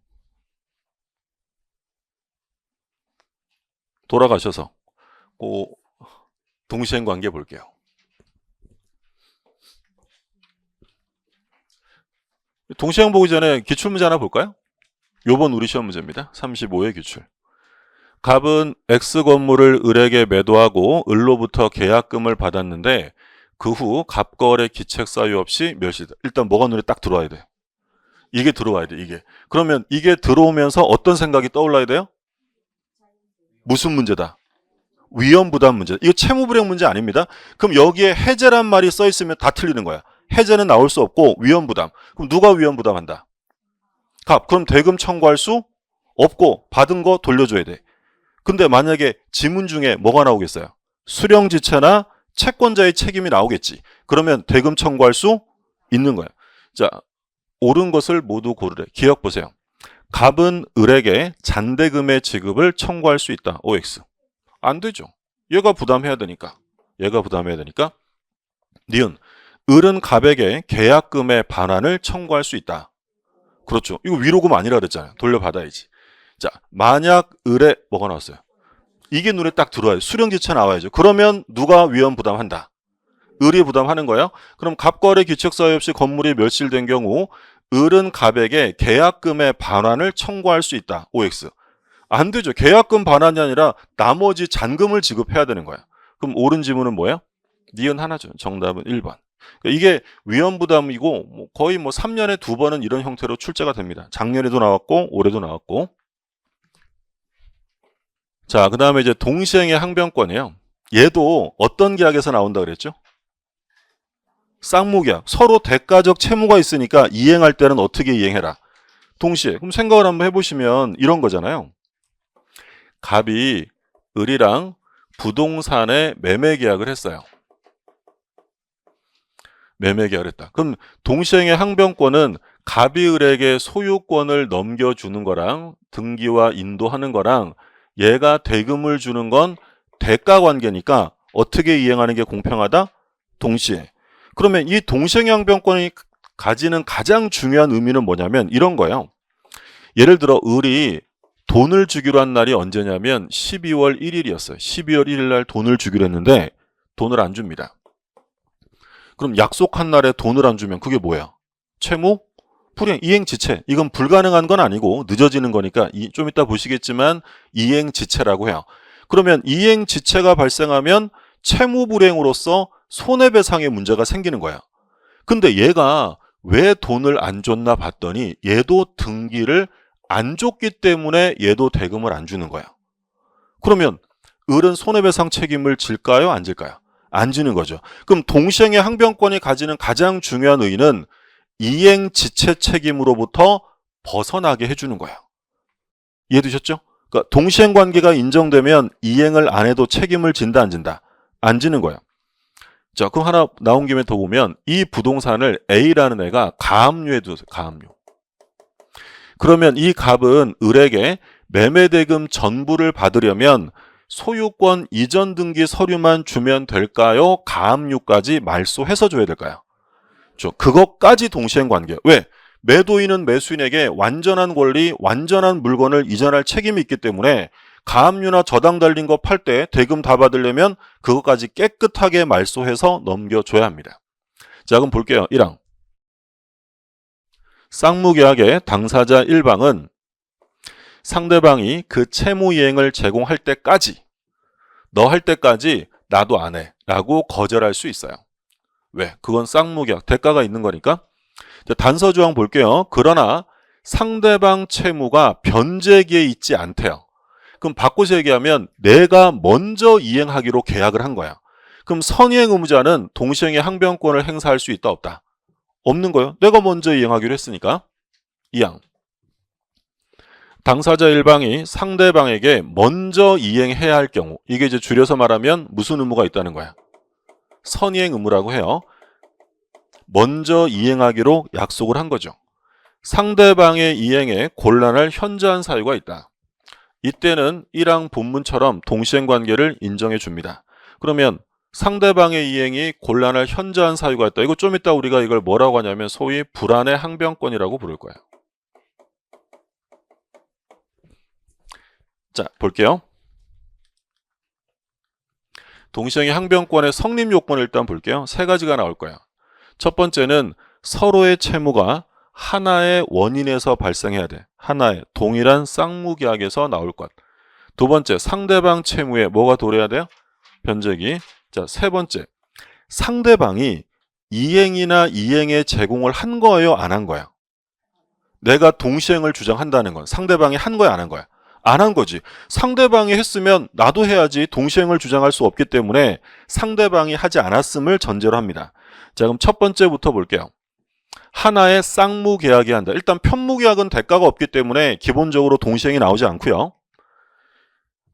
돌아가셔서 그 동시행 관계 볼게요. 동시행 보기 전에 기출문제 하나 볼까요? 요번 우리 시험 문제입니다. 35의 기출. 갑은 X 건물을 을에게 매도하고 을로부터 계약금을 받았는데 그 후 갑거래 기책 사유 없이 멸시다. 일단 뭐가 눈에 딱 들어와야 돼. 이게 들어와야 돼. 이게. 그러면 이게 들어오면서 어떤 생각이 떠올라야 돼요? 무슨 문제다? 위험부담 문제. 이거 채무불이행 문제 아닙니다. 그럼 여기에 해제란 말이 써 있으면 다 틀리는 거야. 해제는 나올 수 없고 위험부담. 그럼 누가 위험부담한다? 갑. 그럼 대금 청구할 수 없고 받은 거 돌려줘야 돼. 근데 만약에 지문 중에 뭐가 나오겠어요? 수령지체나 채권자의 책임이 나오겠지. 그러면 대금 청구할 수 있는 거예요. 자, 옳은 것을 모두 고르래. 기억 보세요. 갑은 을에게 잔대금의 지급을 청구할 수 있다. OX. 안 되죠. 얘가 부담해야 되니까. 얘가 부담해야 되니까. 니은. 을은 갑에게 계약금의 반환을 청구할 수 있다. 그렇죠. 이거 위로금 아니라 그랬잖아요. 돌려받아야지. 자, 만약 을에 뭐가 나왔어요? 이게 눈에 딱 들어와요. 수령지체 나와야죠. 그러면 누가 위험 부담한다? 을이 부담하는 거예요. 그럼 갑거래 기책 사유 없이 건물이 멸실된 경우 을은 갑에게 계약금의 반환을 청구할 수 있다. OX. 안 되죠. 계약금 반환이 아니라 나머지 잔금을 지급해야 되는 거야. 그럼 옳은 지문은 뭐예요? 니은 하나죠. 정답은 1번. 이게 위험부담이고 거의 3년에 2번은 이런 형태로 출제가 됩니다. 작년에도 나왔고 올해도 나왔고. 자, 그 다음에 이제 동시행의 항변권이에요. 얘도 어떤 계약에서 나온다 그랬죠? 쌍무계약. 서로 대가적 채무가 있으니까 이행할 때는 어떻게 이행해라? 동시에. 그럼 생각을 한번 해보시면 이런 거잖아요. 갑이 을이랑 부동산의 매매 계약을 했어요. 매매 계약을 했다. 그럼 동시행의 항변권은 갑이 을에게 소유권을 넘겨주는 거랑 등기와 인도하는 거랑 얘가 대금을 주는 건 대가 관계니까 어떻게 이행하는 게 공평하다? 동시에. 그러면 이 동시행의 항변권이 가지는 가장 중요한 의미는 뭐냐면 이런 거예요. 예를 들어 을이 돈을 주기로 한 날이 언제냐면 12월 1일이었어요. 12월 1일 날 돈을 주기로 했는데 돈을 안 줍니다. 그럼 약속한 날에 돈을 안 주면 그게 뭐야? 채무? 불이행, 이행지체. 이건 불가능한 건 아니고 늦어지는 거니까 좀 이따 보시겠지만 이행지체라고 해요. 그러면 이행지체가 발생하면 채무불이행으로서 손해배상의 문제가 생기는 거야. 근데 얘가 왜 돈을 안 줬나 봤더니 얘도 등기를 안 줬기 때문에 얘도 대금을 안 주는 거야. 그러면 을은 손해배상 책임을 질까요? 안 질까요? 안 지는 거죠. 그럼 동시행의 항변권이 가지는 가장 중요한 의의는 이행지체 책임으로부터 벗어나게 해주는 거예요. 이해되셨죠? 그러니까 동시행 관계가 인정되면 이행을 안 해도 책임을 진다 안 진다? 안 지는 거예요. 자, 그럼 하나 나온 김에 더 보면 이 부동산을 A라는 애가 가압류에 두세요. 가압류. 그러면 이 갑은 을에게 매매대금 전부를 받으려면 소유권 이전 등기 서류만 주면 될까요? 가압류까지 말소해서 줘야 될까요? 그것까지 동시행 관계. 왜? 매도인은 매수인에게 완전한 권리, 완전한 물건을 이전할 책임이 있기 때문에 가압류나 저당 달린 거 팔 때 대금 다 받으려면 그것까지 깨끗하게 말소해서 넘겨줘야 합니다. 자, 그럼 볼게요. 1항. 쌍무계약의 당사자 1방은 상대방이 그 채무 이행을 제공할 때까지 너 할 때까지 나도 안 해 라고 거절할 수 있어요. 왜? 그건 쌍무계약, 대가가 있는 거니까. 자, 단서조항 볼게요. 그러나 상대방 채무가 변제기에 있지 않대요. 그럼 바꿔서 얘기하면 내가 먼저 이행하기로 계약을 한 거야. 그럼 선이행 의무자는 동시행의 항변권을 행사할 수 있다 없다? 없는 거예요. 내가 먼저 이행하기로 했으니까. 2항. 당사자 1방이 상대방에게 먼저 이행해야 할 경우, 이게 이제 줄여서 말하면 무슨 의무가 있다는 거야? 선이행 의무라고 해요. 먼저 이행하기로 약속을 한 거죠. 상대방의 이행에 곤란할 현저한 사유가 있다. 이때는 1항 본문처럼 동시행 관계를 인정해 줍니다. 그러면 상대방의 이행이 곤란할 현저한 사유가 있다. 이거 좀 이따 우리가 이걸 뭐라고 하냐면 소위 불안의 항변권이라고 부를 거예요. 자, 볼게요. 동시행의 항변권의 성립 요건을 일단 볼게요. 세 가지가 나올 거예요. 첫 번째는 서로의 채무가 하나의 원인에서 발생해야 돼. 하나의 동일한 쌍무계약에서 나올 것. 두 번째, 상대방 채무에 뭐가 도래해야 돼요? 변제기. 자, 세 번째, 상대방이 이행이나 이행의 제공을 한 거예요, 안 한 거야? 내가 동시행을 주장한다는 건 상대방이 한 거야, 안 한 거야? 안 한 거지. 상대방이 했으면 나도 해야지. 동시행을 주장할 수 없기 때문에 상대방이 하지 않았음을 전제로 합니다. 자, 그럼 첫 번째부터 볼게요. 하나의 쌍무계약이 한다. 일단 편무계약은 대가가 없기 때문에 기본적으로 동시행이 나오지 않고요.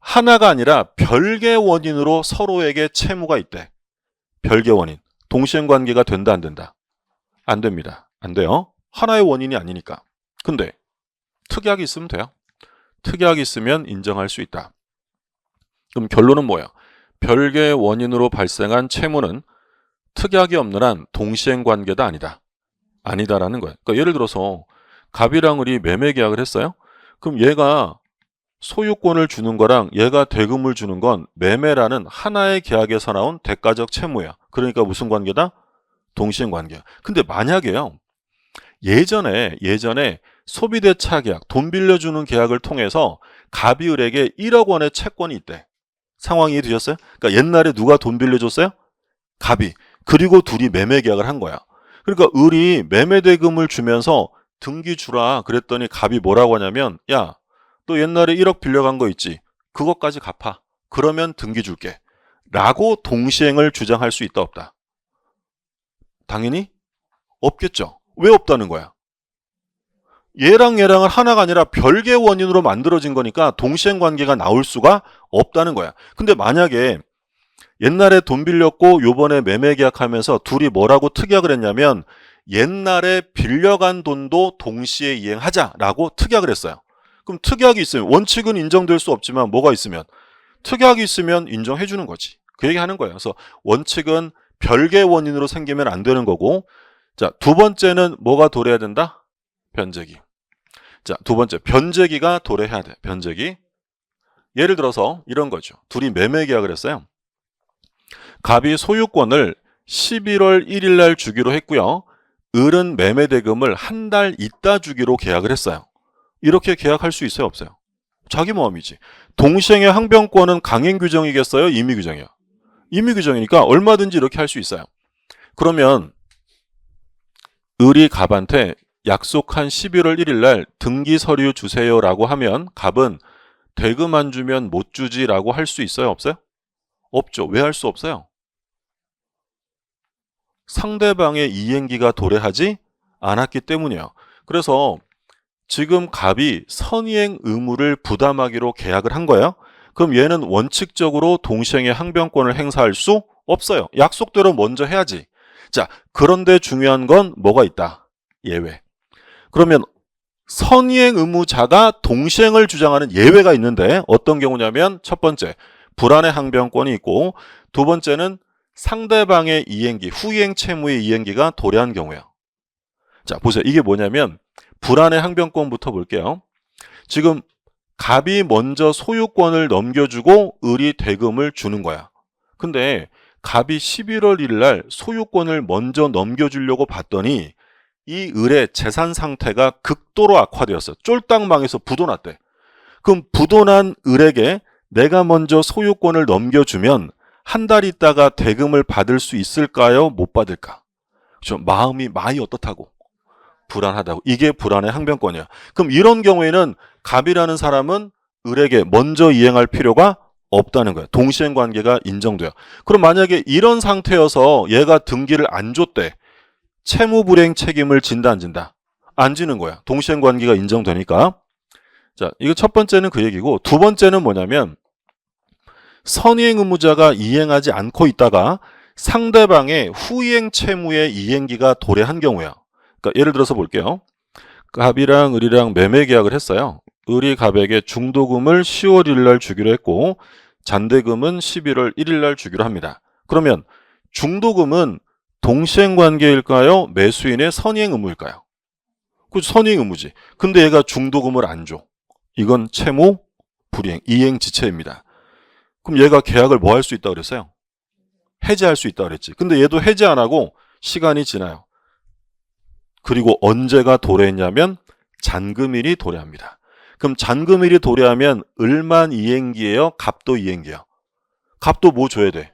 하나가 아니라 별개 원인으로 서로에게 채무가 있대. 별개 원인. 동시행 관계가 된다, 안 된다? 안 됩니다. 안 돼요. 하나의 원인이 아니니까. 근데 특약이 있으면 돼요. 특약이 있으면 인정할 수 있다. 그럼 결론은 뭐야? 별개 원인으로 발생한 채무는 특약이 없는 한 동시행 관계다, 아니다? 아니다라는 거야. 그러니까 예를 들어서 갑이랑 을이 매매 계약을 했어요. 그럼 얘가 소유권을 주는 거랑 얘가 대금을 주는 건 매매라는 하나의 계약에서 나온 대가적 채무야. 그러니까 무슨 관계다? 동시행 관계야. 근데 만약에요, 예전에 소비대차 계약, 돈 빌려주는 계약을 통해서 갑이 을에게 1억 원의 채권이 있대. 상황이 이해되셨어요? 그러니까 옛날에 누가 돈 빌려줬어요? 갑이. 그리고 둘이 매매 계약을 한 거야. 그러니까 을이 매매 대금을 주면서 등기 주라 그랬더니 갑이 뭐라고 하냐면, 야, 너 옛날에 1억 빌려간 거 있지? 그것까지 갚아. 그러면 등기 줄게. 라고 동시행을 주장할 수 있다, 없다? 당연히 없겠죠. 왜 없다는 거야? 얘랑은 하나가 아니라 별개 원인으로 만들어진 거니까 동시행 관계가 나올 수가 없다는 거야. 근데 만약에 옛날에 돈 빌렸고 요번에 매매 계약하면서 둘이 뭐라고 특약을 했냐면, 옛날에 빌려간 돈도 동시에 이행하자라고 특약을 했어요. 그럼 특약이 있으면, 원칙은 인정될 수 없지만 뭐가 있으면, 특약이 있으면 인정해 주는 거지. 그 얘기 하는 거예요. 그래서 원칙은 별개 원인으로 생기면 안 되는 거고. 자, 두 번째는 뭐가 도래해야 된다? 변제기. 자, 두 번째, 변제기가 도래해야 돼. 변제기. 예를 들어서 이런 거죠. 둘이 매매 계약을 했어요. 갑이 소유권을 11월 1일 날 주기로 했고요. 을은 매매 대금을 한 달 있다 주기로 계약을 했어요. 이렇게 계약할 수 있어요, 없어요? 자기 마음이지. 동시행의 항변권은 강행 규정이겠어요, 임의 규정이요? 임의 규정이니까 얼마든지 이렇게 할 수 있어요. 그러면 을이 갑한테 약속한 11월 1일 날 등기 서류 주세요라고 하면 갑은 대금 안 주면 못 주지라고 할 수 있어요, 없어요? 없죠. 왜 할 수 없어요? 상대방의 이행기가 도래하지 않았기 때문이에요. 그래서 지금 갑이 선이행 의무를 부담하기로 계약을 한 거예요. 그럼 얘는 원칙적으로 동시행의 항변권을 행사할 수 없어요. 약속대로 먼저 해야지. 자, 그런데 중요한 건 뭐가 있다? 예외. 그러면 선이행 의무자가 동시행을 주장하는 예외가 있는데 어떤 경우냐면, 첫 번째, 불안의 항변권이 있고, 두 번째는 상대방의 이행기, 후이행 채무의 이행기가 도래한 경우예요. 자, 보세요. 이게 뭐냐면 불안의 항변권부터 볼게요. 지금 갑이 먼저 소유권을 넘겨주고 을이 대금을 주는 거야. 근데 갑이 11월 1일 날 소유권을 먼저 넘겨주려고 봤더니 이 을의 재산 상태가 극도로 악화되었어요. 쫄딱 망해서 부도났대. 그럼 부도난 을에게 내가 먼저 소유권을 넘겨주면 한 달 있다가 대금을 받을 수 있을까요? 못 받을까? 그렇죠? 마음이 많이 어떻다고? 불안하다고. 이게 불안의 항변권이야. 그럼 이런 경우에는 갑이라는 사람은 을에게 먼저 이행할 필요가 없다는 거야. 동시행 관계가 인정돼요. 그럼 만약에 이런 상태여서 얘가 등기를 안 줬대. 채무 불이행 책임을 진다, 안 진다? 안 지는 거야. 동시행 관계가 인정되니까. 자, 이거 첫 번째는 그 얘기고, 두 번째는 뭐냐면 선이행 의무자가 이행하지 않고 있다가 상대방의 후이행 채무의 이행기가 도래한 경우야. 그러니까 예를 들어서 볼게요. 갑이랑 을이랑 매매 계약을 했어요. 을이 갑에게 중도금을 10월 1일 날 주기로 했고 잔대금은 11월 1일 날 주기로 합니다. 그러면 중도금은 동시행 관계일까요? 매수인의 선이행 의무일까요? 그 선이행 의무지. 근데 얘가 중도금을 안 줘. 이건 채무 불이행, 이행 지체입니다. 그럼 얘가 계약을 뭐 할 수 있다고 그랬어요? 해지할 수 있다고 그랬지. 근데 얘도 해지 안 하고 시간이 지나요. 그리고 언제가 도래했냐면 잔금일이 도래합니다. 그럼 잔금일이 도래하면 을만 이행기예요? 갑도 이행기예요? 갑도 뭐 줘야 돼?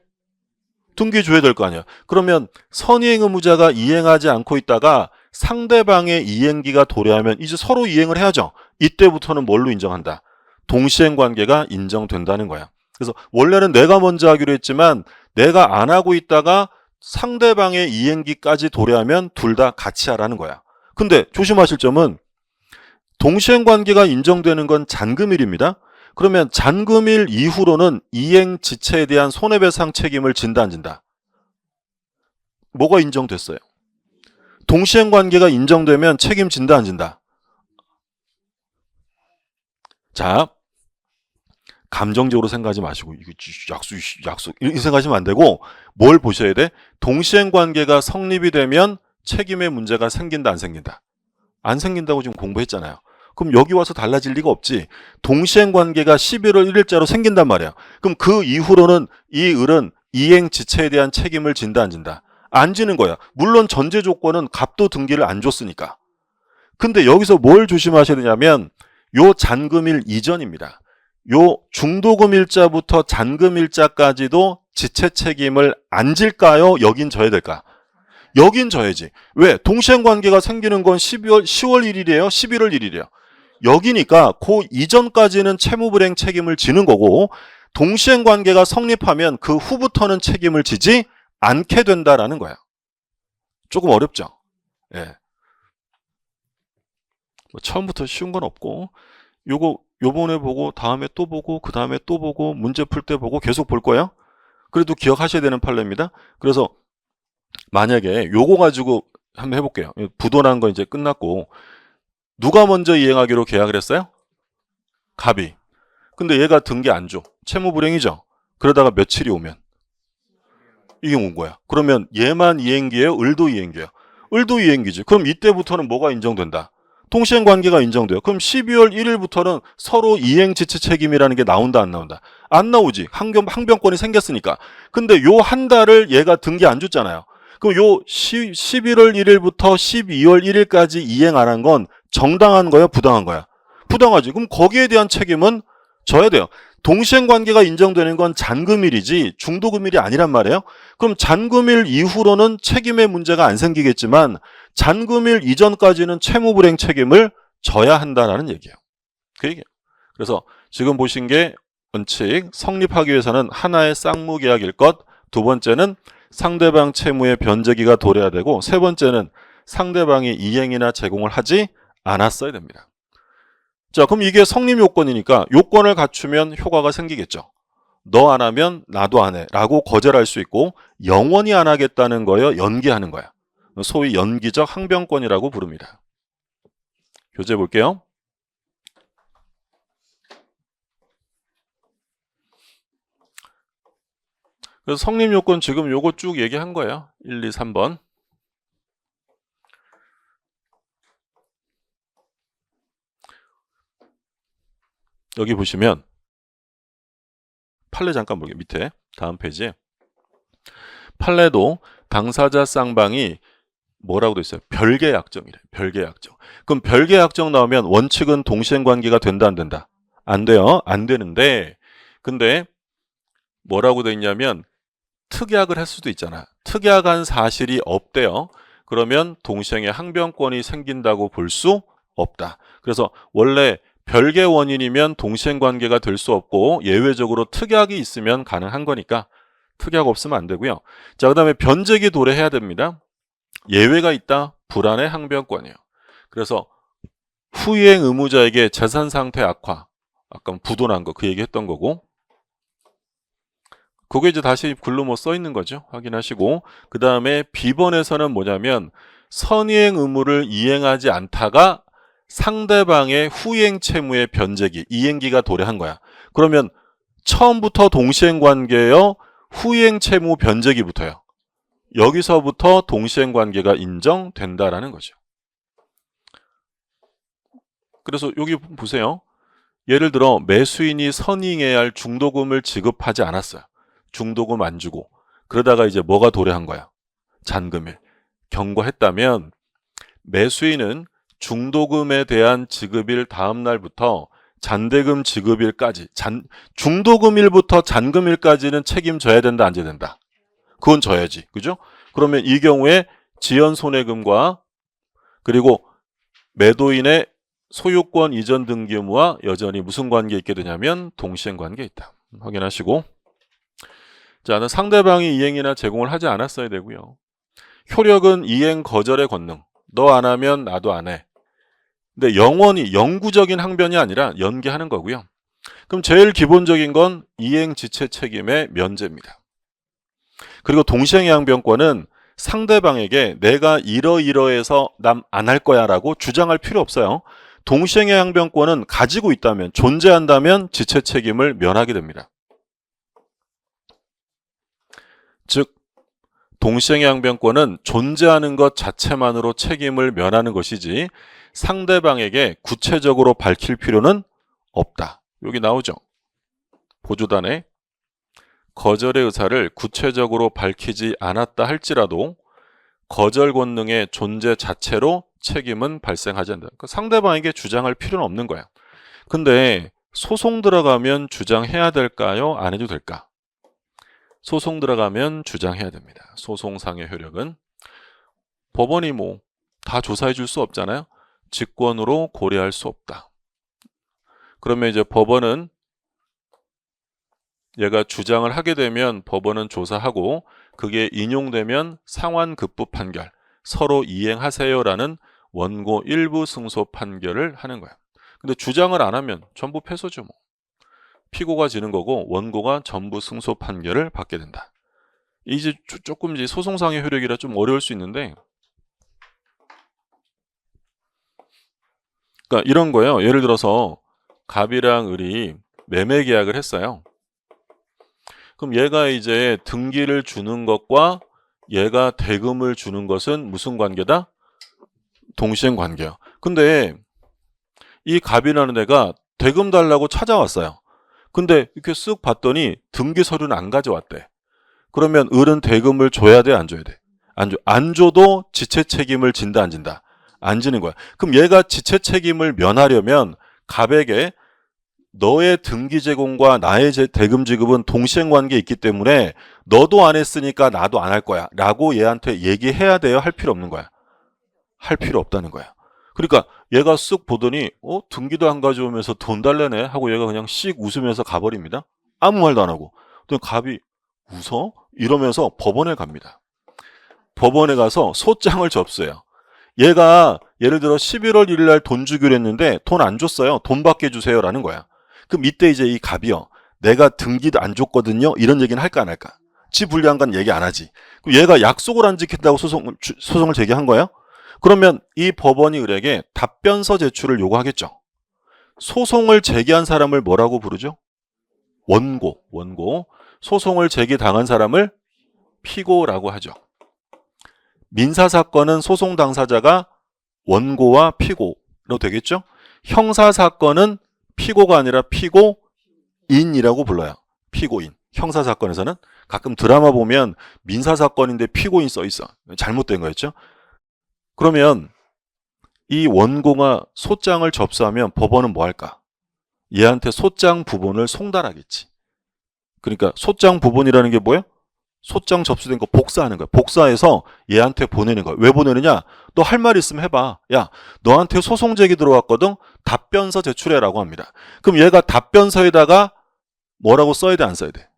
등기 줘야 될 거 아니야. 그러면 선이행 의무자가 이행하지 않고 있다가 상대방의 이행기가 도래하면 이제 서로 이행을 해야죠. 이때부터는 뭘로 인정한다? 동시행 관계가 인정된다는 거야. 그래서 원래는 내가 먼저 하기로 했지만 내가 안 하고 있다가 상대방의 이행기까지 도래하면 둘 다 같이 하라는 거야. 근데 조심하실 점은 동시행 관계가 인정되는 건 잔금일입니다. 그러면 잔금일 이후로는 이행 지체에 대한 손해배상 책임을 진다 안 진다? 뭐가 인정됐어요? 동시행 관계가 인정되면 책임진다 안 진다? 자, 감정적으로 생각하지 마시고 이거 약속 이렇게 생각하시면 안 되고 뭘 보셔야 돼? 동시행 관계가 성립이 되면 책임의 문제가 생긴다 안 생긴다? 안 생긴다고 지금 공부했잖아요. 그럼 여기 와서 달라질 리가 없지. 동시행 관계가 11월 1일자로 생긴단 말이야. 그럼 그 이후로는 이 을은 이행 지체에 대한 책임을 진다 안 진다? 안 지는 거야. 물론 전제 조건은 갑도 등기를 안 줬으니까. 근데 여기서 뭘 조심하셔야 되냐면 요 잔금일 이전입니다. 요 중도금일자부터 잔금일자까지도 지체 책임을 안 질까요? 여긴 져야 될까? 여긴 져야지. 왜? 동시행 관계가 생기는 건 10월 1일이에요? 11월 1일이에요? 여기니까 그 이전까지는 채무불이행 책임을 지는 거고 동시행 관계가 성립하면 그 후부터는 책임을 지지 않게 된다라는 거야. 조금 어렵죠? 예. 뭐 처음부터 쉬운 건 없고 요거 요번에 보고 다음에 또 보고 그 다음에 또 보고 문제 풀 때 보고 계속 볼 거예요. 그래도 기억하셔야 되는 판례입니다. 그래서 만약에 요거 가지고 한번 해볼게요. 부도난 거 이제 끝났고 누가 먼저 이행하기로 계약을 했어요? 갑이. 근데 얘가 등기 안 줘. 채무불이행이죠. 그러다가 며칠이 오면 이게 온 거야. 그러면 얘만 이행기예요? 을도 이행기예요? 을도 이행기지. 그럼 이때부터는 뭐가 인정된다? 동시행 관계가 인정돼요. 그럼 12월 1일부터는 서로 이행 지체 책임이라는 게 나온다 안 나온다? 안 나오지. 항변권이 생겼으니까. 근데 요 한 달을 얘가 등기 안 줬잖아요. 그럼 요 11월 1일부터 12월 1일까지 이행 안 한 건 정당한 거야? 부당한 거야? 부당하지. 그럼 거기에 대한 책임은 져야 돼요. 동시행 관계가 인정되는 건 잔금일이지 중도금일이 아니란 말이에요. 그럼 잔금일 이후로는 책임의 문제가 안 생기겠지만 잔금일 이전까지는 채무불이행 책임을 져야 한다는 얘기예요. 그 얘기예요. 그래서 지금 보신 게 원칙 성립하기 위해서는 하나의 쌍무계약일 것, 두 번째는 상대방 채무의 변제기가 도래해야 되고 세 번째는 상대방이 이행이나 제공을 하지 않았어야 됩니다. 자, 그럼 이게 성립 요건이니까 요건을 갖추면 효과가 생기겠죠. 너 안 하면 나도 안 해 라고 거절할 수 있고 영원히 안 하겠다는 거예요. 연기하는 거야. 소위 연기적 항변권이라고 부릅니다. 교재 볼게요. 그래서 성립 요건 지금 요거 쭉 얘기한 거예요. 1, 2, 3번. 여기 보시면 판례 잠깐 볼게요. 밑에 다음 페이지에 판례도 당사자 쌍방이 뭐라고 돼 있어요? 별개약정이래. 별개약정. 그럼 별개약정 나오면 원칙은 동시행 관계가 된다 안 된다? 안 돼요. 안 되는데 근데 뭐라고 돼 있냐면 특약을 할 수도 있잖아. 특약한 사실이 없대요. 그러면 동시행의 항변권이 생긴다고 볼 수 없다. 그래서 원래 별개 원인이면 동시행 관계가 될 수 없고 예외적으로 특약이 있으면 가능한 거니까 특약 없으면 안 되고요. 자, 그다음에 변제기 도래해야 됩니다. 예외가 있다. 불안의 항변권이에요. 그래서 후이행 의무자에게 재산 상태 악화, 아까 부도난 거 그 얘기 했던 거고 그게 이제 다시 글로 뭐 써 있는 거죠. 확인하시고 그 다음에 B번에서는 뭐냐면 선이행 의무를 이행하지 않다가 상대방의 후이행 채무의 변제기, 이행기가 도래한 거야. 그러면 처음부터 동시행 관계예요? 후이행 채무 변제기부터요? 여기서부터 동시행 관계가 인정된다라는 거죠. 그래서 여기 보세요. 예를 들어 매수인이 선이행해야 할 중도금을 지급하지 않았어요. 중도금 안 주고 그러다가 이제 뭐가 도래한 거야? 잔금일. 경고했다면 매수인은 중도금에 대한 지급일 다음 날부터 잔대금 지급일까지 중도금일부터 잔금일까지는 책임져야 된다, 안 져야 된다? 그건 져야지. 그죠? 그러면 이 경우에 지연손해금과 그리고 매도인의 소유권 이전 등기 의무와 여전히 무슨 관계에 있게 되냐면 동시행 관계에 있다. 확인하시고, 자, 상대방이 이행이나 제공을 하지 않았어야 되고요. 효력은 이행 거절의 권능. 너 안 하면 나도 안 해. 근데 영원히 영구적인 항변이 아니라 연기하는 거고요. 그럼 제일 기본적인 건 이행 지체 책임의 면제입니다. 그리고 동시행의 항변권은 상대방에게 내가 이러이러해서 남 안 할 거야 라고 주장할 필요 없어요. 동시행의 항변권은 가지고 있다면, 존재한다면 지체 책임을 면하게 됩니다. 즉 동시행의 항변권은 존재하는 것 자체만으로 책임을 면하는 것이지 상대방에게 구체적으로 밝힐 필요는 없다. 여기 나오죠. 보조단에 거절의 의사를 구체적으로 밝히지 않았다 할지라도 거절 권능의 존재 자체로 책임은 발생하지 않는다. 그러니까 상대방에게 주장할 필요는 없는 거야. 근데 소송 들어가면 주장해야 될까요? 안 해도 될까? 소송 들어가면 주장해야 됩니다. 소송상의 효력은 법원이 뭐 다 조사해 줄 수 없잖아요. 직권으로 고려할 수 없다. 그러면 이제 법원은 얘가 주장을 하게 되면 법원은 조사하고 그게 인용되면 상환급부 판결, 서로 이행하세요라는 원고 일부 승소 판결을 하는 거야. 근데 주장을 안 하면 전부 패소죠. 뭐. 피고가 지는 거고 원고가 전부 승소 판결을 받게 된다. 이제 조금 이제 소송상의 효력이라 좀 어려울 수 있는데, 그러니까 이런 거예요. 예를 들어서 갑이랑 을이 매매 계약을 했어요. 그럼 얘가 이제 등기를 주는 것과 얘가 대금을 주는 것은 무슨 관계다? 동시행 관계야. 근데 이 갑이라는 애가 대금 달라고 찾아왔어요. 근데 이렇게 쓱 봤더니 등기 서류는 안 가져왔대. 그러면 을은 대금을 줘야 돼, 안 줘야 돼? 안 줘도 지체 책임을 진다, 안 진다? 안 지는 거야. 그럼 얘가 지체 책임을 면하려면 갑에게 너의 등기 제공과 나의 대금 지급은 동시행 관계에 있기 때문에 너도 안 했으니까 나도 안 할 거야 라고 얘한테 얘기해야 돼요? 할 필요 없는 거야? 할 필요 없다는 거야. 그러니까 얘가 쓱 보더니 등기도 안 가져오면서 돈 달래네 하고 얘가 그냥 씩 웃으면서 가버립니다. 아무 말도 안 하고. 또 갑이 웃어? 이러면서 법원에 갑니다. 법원에 가서 소장을 접수해요. 얘가 예를 들어 11월 1일 날 돈 주기로 했는데 돈 안 줬어요. 돈 받게 주세요 라는 거야. 그럼 이때 이제 이 갑이요, 내가 등기도 안 줬거든요, 이런 얘기는 할까 안 할까? 지 불리한 건 얘기 안 하지. 그럼 얘가 약속을 안 지킨다고 소송을 제기한 거예요? 그러면 이 법원이 을에게 답변서 제출을 요구하겠죠. 소송을 제기한 사람을 뭐라고 부르죠? 원고. 소송을 제기당한 사람을 피고라고 하죠. 민사사건은 소송 당사자가 원고와 피고로 되겠죠. 형사사건은 피고가 아니라 피고인이라고 불러요. 피고인. 형사사건에서는 가끔 드라마 보면 민사사건인데 피고인 써 있어. 잘못된 거였죠. 그러면 이 원고가 소장을 접수하면 법원은 뭐 할까? 얘한테 소장 부본을 송달하겠지. 그러니까 소장 부본이라는 게 뭐예요? 소장 접수된 거 복사하는 거야. 복사해서 얘한테 보내는 거야. 왜 보내느냐? 너 할 말 있으면 해봐. 야, 너한테 소송 제기 들어왔거든? 답변서 제출해라고 합니다. 그럼 얘가 답변서에다가 뭐라고 써야 돼, 안 써야 돼?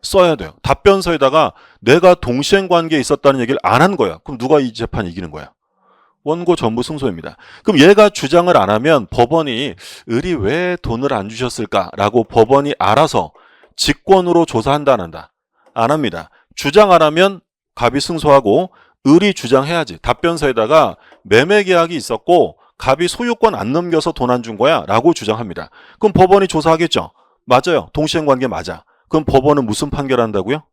써야 돼요. 답변서에다가 내가 동시행 관계에 있었다는 얘기를 안 한 거야. 그럼 누가 이 재판 이기는 거야? 원고 전부 승소입니다. 그럼 얘가 주장을 안 하면 법원이 을이 왜 돈을 안 주셨을까라고 법원이 알아서 직권으로 조사한다, 안 한다? 안 합니다. 주장 안 하면 갑이 승소하고 을이 주장해야지. 답변서에다가 매매 계약이 있었고 갑이 소유권 안 넘겨서 돈 안 준 거야 라고 주장합니다. 그럼 법원이 조사하겠죠. 맞아요. 동시행 관계 맞아. 그럼 법원은 무슨 판결한다고요?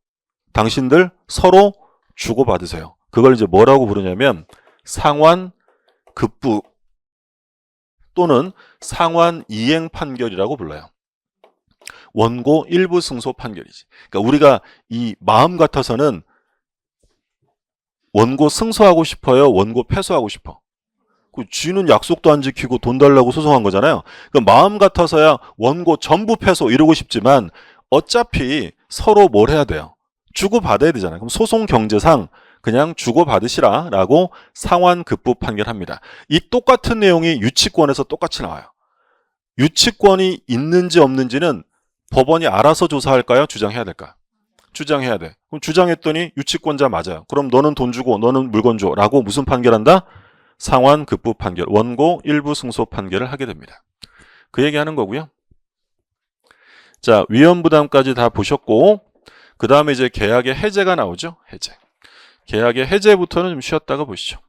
당신들 서로 주고받으세요. 그걸 이제 뭐라고 부르냐면 상환급부 또는 상환이행 판결이라고 불러요. 원고 일부 승소 판결이지. 그러니까 우리가 이 마음 같아서는 원고 승소하고 싶어요? 원고 패소하고 싶어? 쥐는 약속도 안 지키고 돈 달라고 소송한 거잖아요. 마음 같아서야 원고 전부 패소 이러고 싶지만 어차피 서로 뭘 해야 돼요? 주고받아야 되잖아요. 그럼 소송 경제상 그냥 주고받으시라 라고 상환급부 판결합니다. 이 똑같은 내용이 유치권에서 똑같이 나와요. 유치권이 있는지 없는지는 법원이 알아서 조사할까요? 주장해야 될까요? 주장해야 돼. 그럼 주장했더니 유치권자 맞아요. 그럼 너는 돈 주고 너는 물건 줘 라고 무슨 판결한다? 상환급부 판결, 원고 일부 승소 판결을 하게 됩니다. 그 얘기하는 거고요. 자, 위헌부담까지 다 보셨고 그 다음에 이제 계약의 해제가 나오죠. 해제. 계약의 해제부터는 좀 쉬었다가 보시죠.